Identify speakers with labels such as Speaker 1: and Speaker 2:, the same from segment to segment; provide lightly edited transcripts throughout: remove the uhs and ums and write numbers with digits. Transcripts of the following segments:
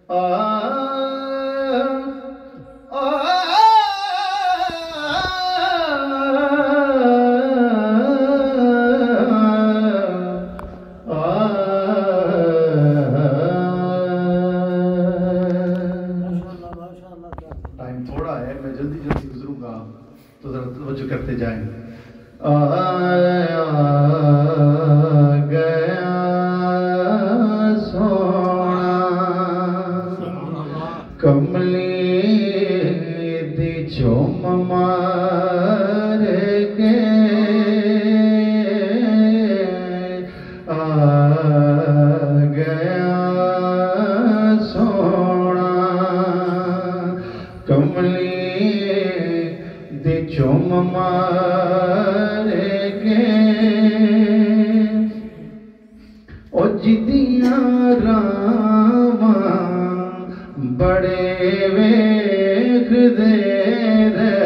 Speaker 1: Time थोड़ा है, मैं जल्दी जल्दी गुजरूंगा तो जरा तवज्जो करते जाएं। गया सोना कमली दी चुम मार के गया सोना कमली दी चुम मार के ओ जिदियां रावां बड़े वेखदे रह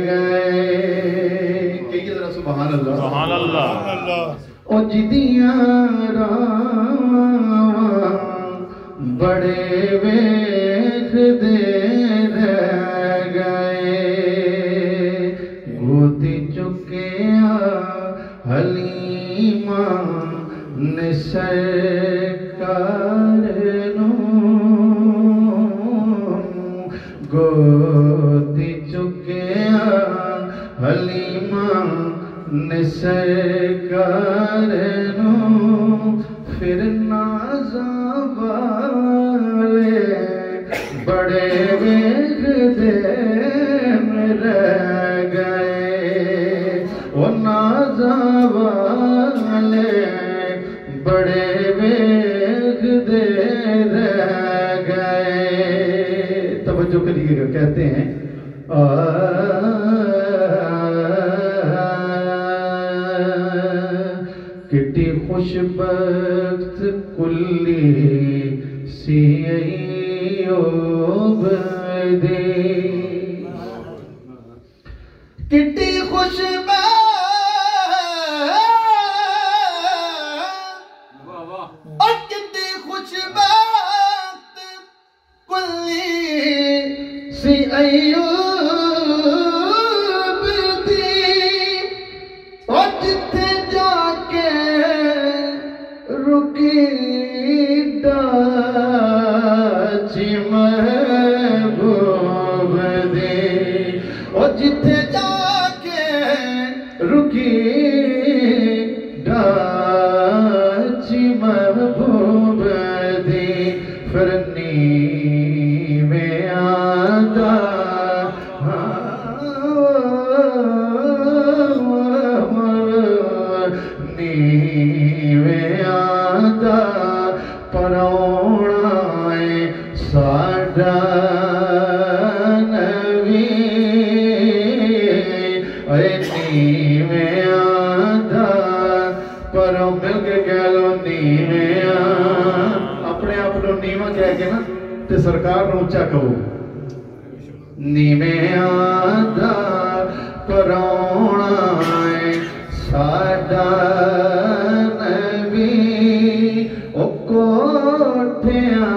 Speaker 1: गए। कहिए जरा सुभान अल्लाह, सुभान अल्लाह। ओ जिदियां रावां बड़े वेखदे रह गए। गोदी चुकिया हलीमा ने सरकार नू, गोदी चुकिया हलीमा ने सरकार नू, फिर नाज़ां वाले बड़े वेखदे रह गए। ओ नाज़ां वाले बड़े वेखदे रह गए। तवज्जो करिएगा, कहते हैं किटी खुशबख्त कुल्ली सी अय्यूब दी, किटी खुशबख्त और किटी खुशबख्त कुल्ली सी अय्यूब दी। और जिथे जाके रुकी डाची महबूब दी, और जिथे जाके रुकी डाची महबूब दी। फिर नीवें आदा नीवें आदा परौणा साडा नबी। अरे नीवें आदा परों मिल के कह लो नीवें। अपने आप को नीवा कह के ना ते सरकार नूं उच्चा कहो। नीवें आदा परौणा साडा नबी। ओ कोठियां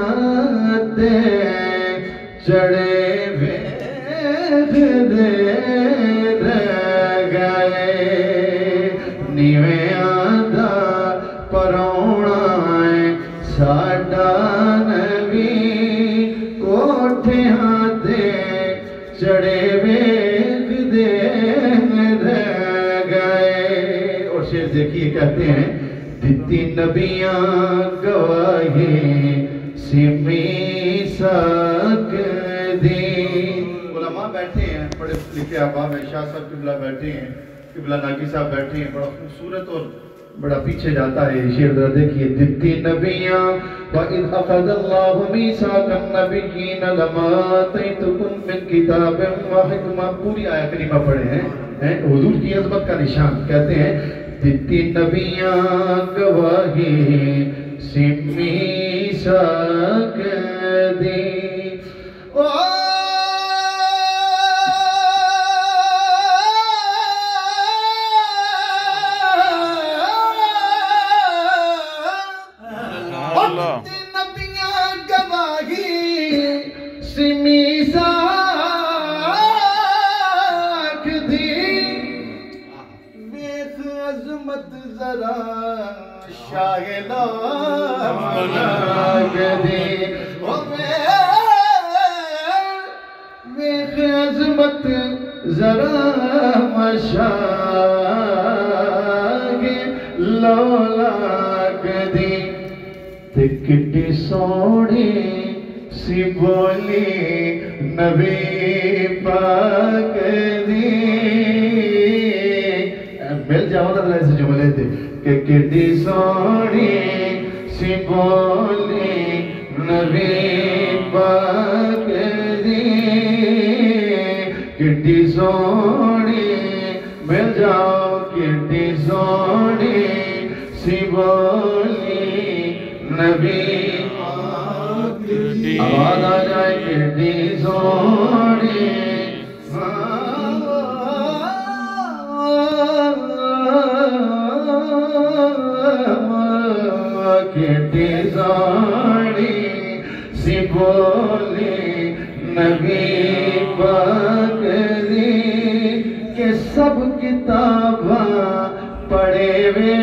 Speaker 1: ते चढ़े वेखदे रह गए। नीवें आदा परौणा साडा नबी, कोठियां ते चढ़े वेखदे रह गए। और शेर देखिए, कहते हैं दित्ती नबियां गवाही सिमी सकदी। उलमा बैठे हैं, बड़े लिखे अहबाब है, शाह साहब किबला बैठे हैं, किबला नागी साहब बैठे हैं। बड़ा खूबसूरत और बड़ा पीछे जाता है शेर, जरा देखिए। दित्ती नबियां व इज़ अख़ज़ल्लाहु मीसाक़न नबिय्यीन लमा आतैतुकुम मिन किताबिन व हिकमा। पूरी आयत करीमा पढ़े हैं हुजूर की अज़मत का निशान। कहते हैं दित्ती नबियां गवाही सिमी सकदी। ओ नबियां गवाही सिमी साख दी बेख अजमत जरा शागिला मनाग दी बेख अजमत जरा मशागे लौलाग दी ते किड्डी सोहनी सी बोली नबी पाक दी। मिल जाओ ना ऐसे जुमले थे कि किड्डी सोहनी सी बोली नबी पाक दी। किड्डी सोहनी मिल जाओ किड्डी सोहनी सी बोली नबी आवाज आ जाए किड्डी सोहनी किड्डी सोहनी सी बोली नबी पाक दी के सब किताबां पढ़े वे